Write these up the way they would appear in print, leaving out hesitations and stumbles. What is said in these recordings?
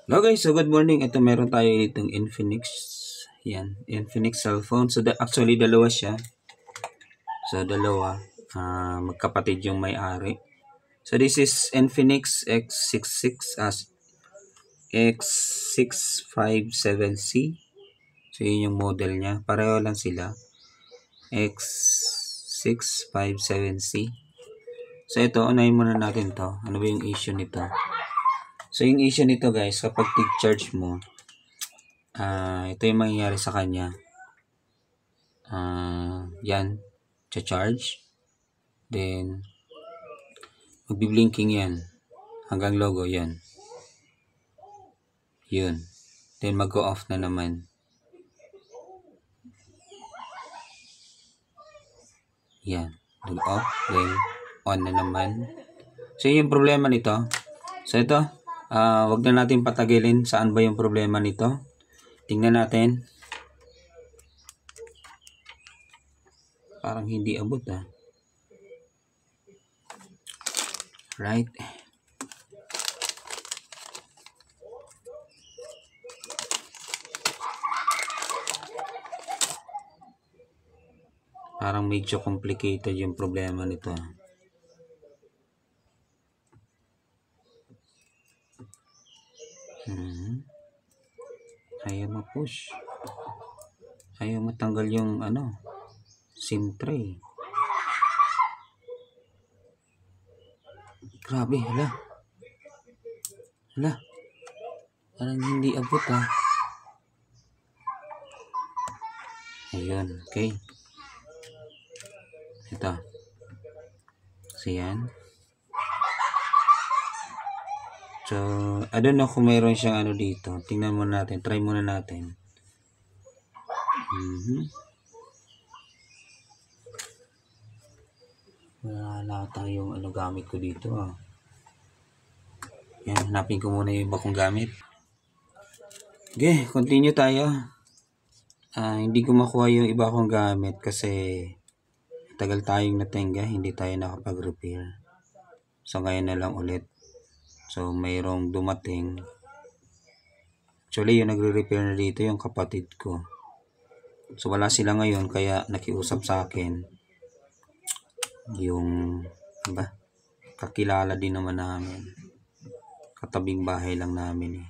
Hello guys, so good morning. Ito meron tayo ditong Infinix. Yan, Infinix cellphone. So actually dalawa siya. So dalawa, magkapatid yung may-ari. So this is Infinix X657C. So yun yung model niya. Pareho lang sila. X657C. So ito, unahin muna natin to. Ano ba yung issue nito? So yung issue nito guys, kapag tig-charge mo, ito yung mangyayari sa kanya. Yan, cha-charge. Then, magbi-blinking yan. Hanggang logo yan. Yun. Then, mag-go off na naman. Yan. Mag-off. Then, on na naman. So, yun yung problema nito. So, ito. Wag na natin patagilin. Saan ba yung problema nito? Tingnan natin. Parang hindi abot Right. Parang medyo complicated yung problema nito. Ayaw ma-push. Ayaw matanggal yung SIM tray. Grabe, hala. Parang hindi abot Ayun, okay. Ito. So yan. So, I don't know kung mayroon siyang dito. Tingnan muna natin. Try muna natin. Wala tayong gamit ko dito Yan, hanapin ko muna yung iba kong gamit. Okay, continue tayo. Hindi ko makuha yung iba kong gamit kasi tagal tayong natenga, hindi tayo nakapag-repair. So ngayon na lang ulit. So mayroong dumating. Actually yung nagre-repair na dito yung kapatid ko. So wala sila ngayon kaya nakiusap sa akin. Yung kakilala din naman namin. Katabing bahay lang namin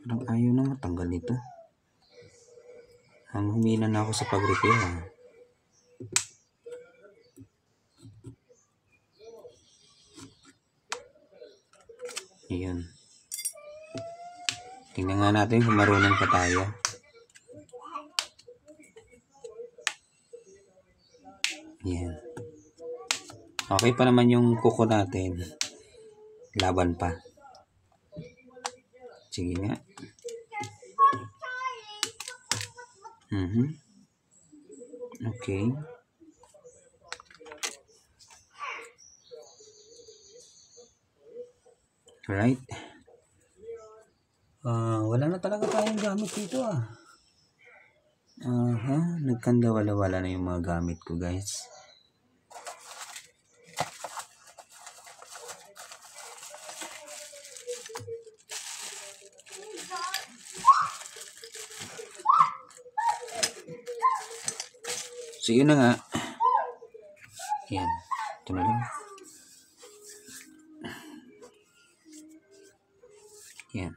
Parang ayaw na matanggal nito. Humina na ako sa pag-repair Ayun. Tingnan nga natin kung marunong pa tayo. Yan. Okay pa naman yung kuko natin. Laban pa. Sige nga. Okay. Right. Wala na talaga tayong gamit dito Nagkandawala-wala na yung mga gamit ko guys. So yun na nga. Yan. Ito na lang. Yan.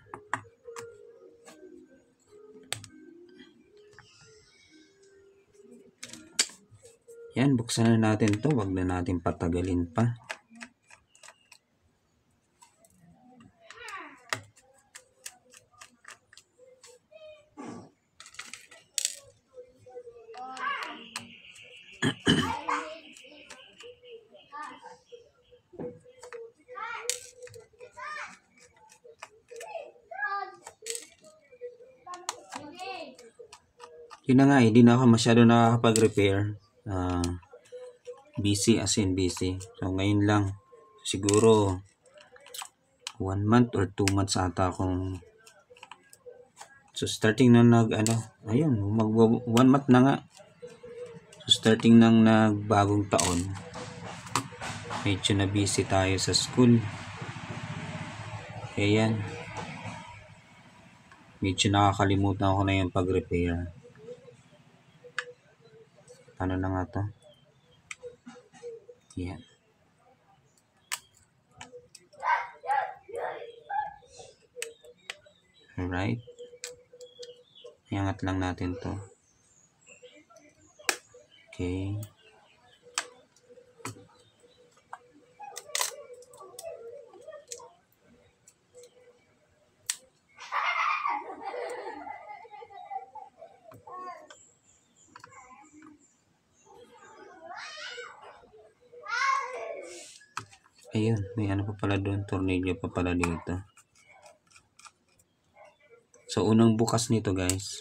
Yan, buksan na natin to. Wag na natin patagalin pa. Yun na nga hindi na ako masyado nakakapag-repair. Busy as in busy. So ngayon lang siguro 1 month or 2 months ata akong starting na ayun, mag 1 month na nga. So starting ng nagbagong taon, medyo na busy tayo sa school. Kaya yan. Medyo nakakalimutan ko na yung pag-repair. Ano na nga to? Yan. Alright. Iangat lang natin to. Okay. Ayun, may ano pa pala doon, tornilyo pa pala dito. So, unang bukas nito guys.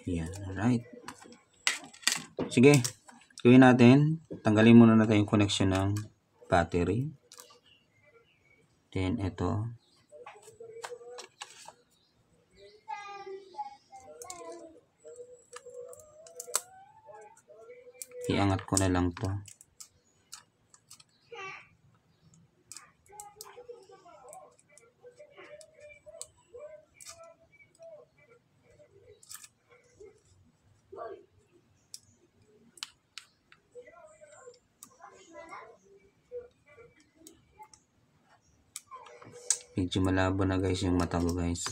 Yan, alright. Sige, gawin natin. Tanggalin muna natin yung connection ng battery. Then, ito. Iangat ko na lang to. Medyo malabo na guys yung mata ko guys.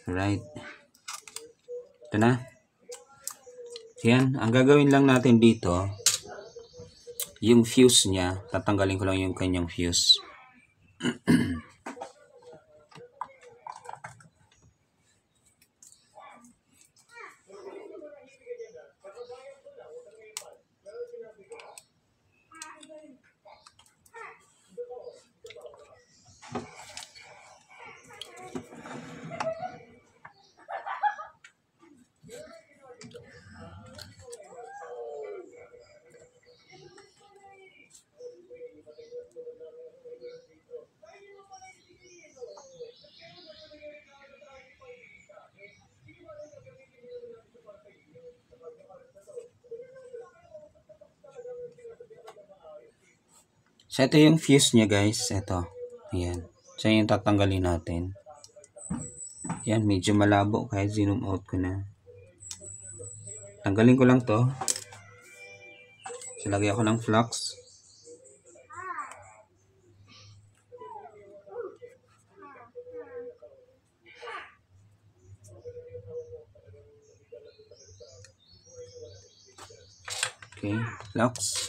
Alright. Ito na. Yan. Ang gagawin lang natin dito, yung fuse niya, tatanggalin ko lang yung kanyang fuse. So, ito yung fuse niya guys. Ito. Ayan. So, yung tatanggalin natin. Ayan. Medyo malabo. Kahit zoom out ko na. Tanggalin ko lang to. So, lagay ako ng flux. Okay. Flux.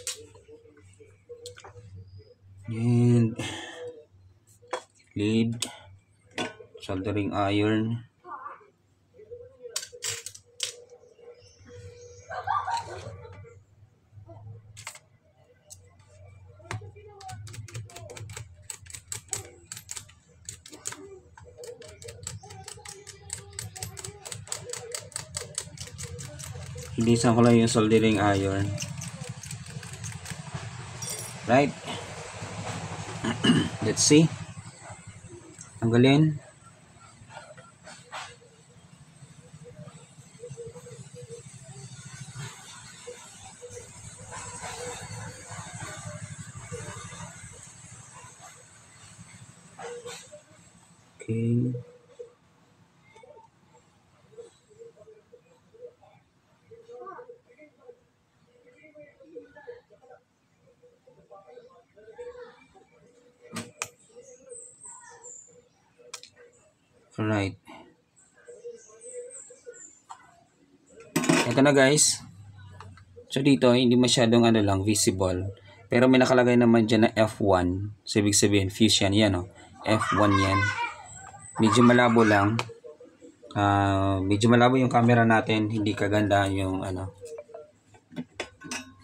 And lead, soldering iron, hilisan ko lang yung soldering iron. Right. Let's see. Tanggalin. Okay. Alright. Ito na guys. So dito, hindi masyadong ano lang, visible. Pero may nakalagay naman dyan na F1. So ibig sabihin, fuse yan. Yan o. F1 yan. Medyo malabo lang. Medyo malabo yung camera natin. Hindi kaganda yung ano.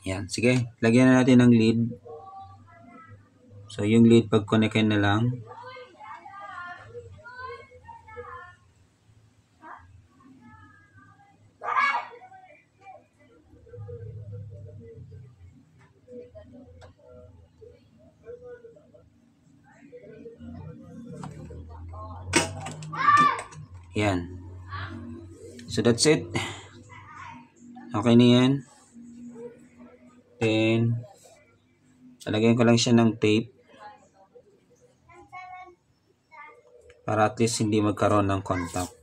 Yan. Sige. Lagyan na natin ng lead. So yung lead, pag-connectin na lang. Yan. So that's it. Okay na yan. Then Lalagyan ko lang siya ng tape para at least hindi magkaroon ng contact.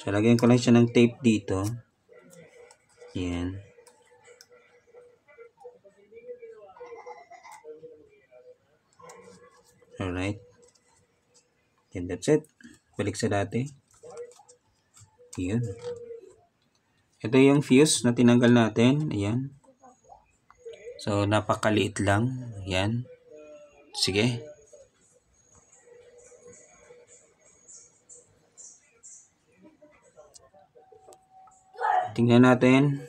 So, lagyan ko lang siya ng tape dito. Yan. Alright. And that's it. Balik sa dati. Yun. Ito yung fuse na tinanggal natin. Ayan. So, napakaliit lang. Ayan. Sige. Tingnan natin.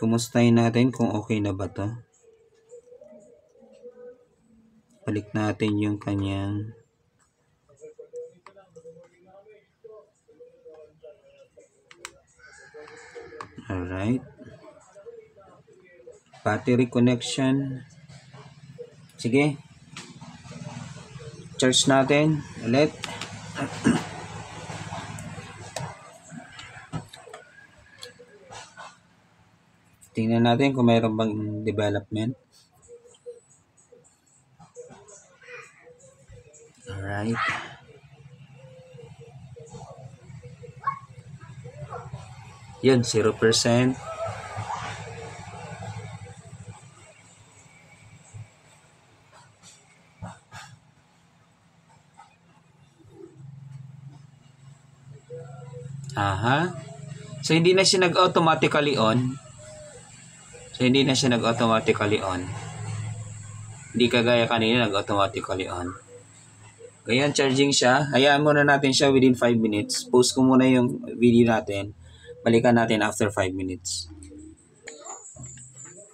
Kumustahin natin kung okay na ba to. Balik natin yung kanyang alright. Battery connection. Sige. Charge natin ulit. Tingnan natin kung mayroon bang development. Alright. Yun, 0%. Aha. So, hindi na siya nag-automatically on. Hindi kagaya kanina nag-automatically on. Ayan, charging siya. Hayaan muna natin siya within 5 minutes. Post ko muna yung video natin. Balikan natin after 5 minutes.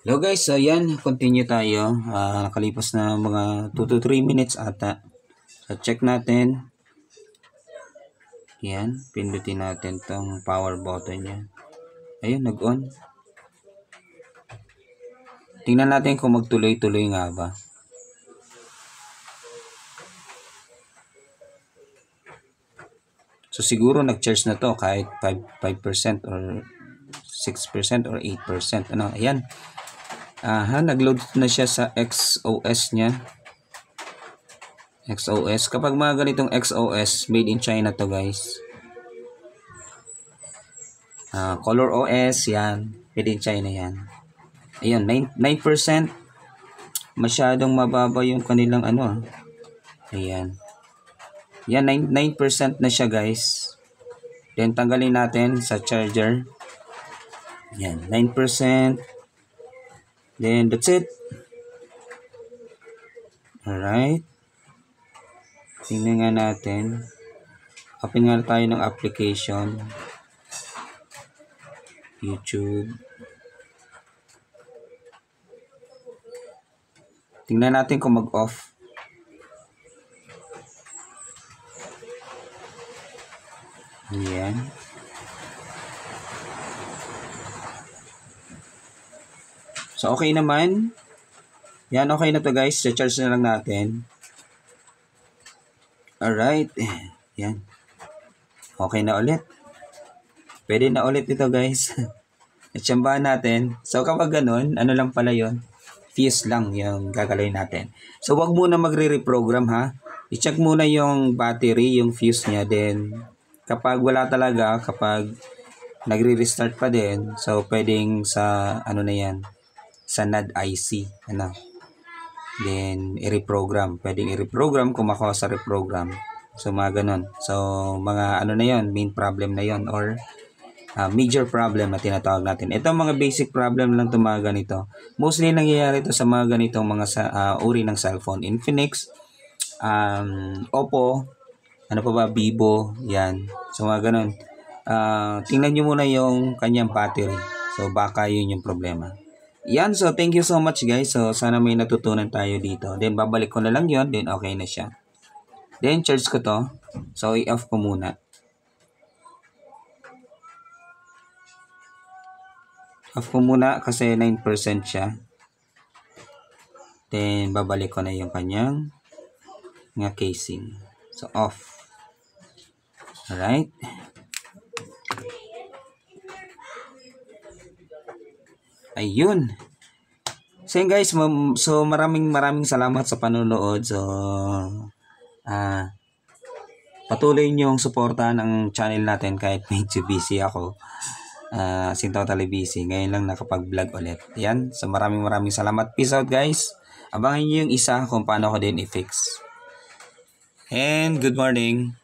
Hello guys, so yan, continue tayo. Nakalipas na mga 2 to 3 minutes ata. So check natin. Yan, pindutin natin tong power button niya. Ayun, nag-on. Tingnan natin kung magtuloy-tuloy nga ba. So siguro nag-charge na to kahit 5% or 6% or 8%. Ano, ayan. Nag-load na siya sa XOS niya. XOS. Kapag mga ganitong XOS, made in China to guys. Color OS, yan. Made in China yan. Ayun, 9%. Masyadong mababa yung kanilang ano. Ayan. Yan, 9% na siya guys. Then, tanggalin natin sa charger. Yan, 9%. Then, that's it. Alright. Tingnan nga natin. Open nga tayo ng application. YouTube. Tingnan natin kung mag-off. Yan. So, okay naman. Yan, okay na to guys. Charge na lang natin. Alright. Yan. Okay na ulit. Pwede na ulit ito guys. Natsambahan natin. So, kapag ganun, ano lang pala yun? Fuse lang yung gagalawin natin. So, wag muna magre-reprogram ha. I-check muna yung battery, yung fuse niya. Then, kapag wala talaga, kapag nagre-restart pa din, so pwedeng sa ano na yan, sa NAD IC, ano. Then i-reprogram, pwedeng i-reprogram kung makuha sa reprogram. So mga ganun. So mga ano na yon, main problem na yon or major problem na tinatawag natin. Ito mga basic problem lang itong mga ganito. Mostly nangyayari ito sa mga ganitong mga uri ng cellphone. Infinix, Oppo, ano pa ba, Vivo, yan. So mga ganun. Tingnan nyo muna yung kanyang battery. So baka yun yung problema. Yan, so thank you so much guys. So sana may natutunan tayo dito. Then babalik ko na lang yon, then okay na siya. Then charge ko to. So i-off ko muna. Off ko muna kasi 9% siya. Then, babalik ko na yung kanyang casing. So, off. Alright. Ayun. So yun guys, so maraming salamat sa panonood. So, patuloy niyong suportahan ang channel natin kahit medyo busy ako. Totally busy. Ngayon lang nakapag-vlog ulit. Yan. So maraming salamat. Peace out guys. Abangan niyo yung isa kung paano ko din i-fix. And good morning.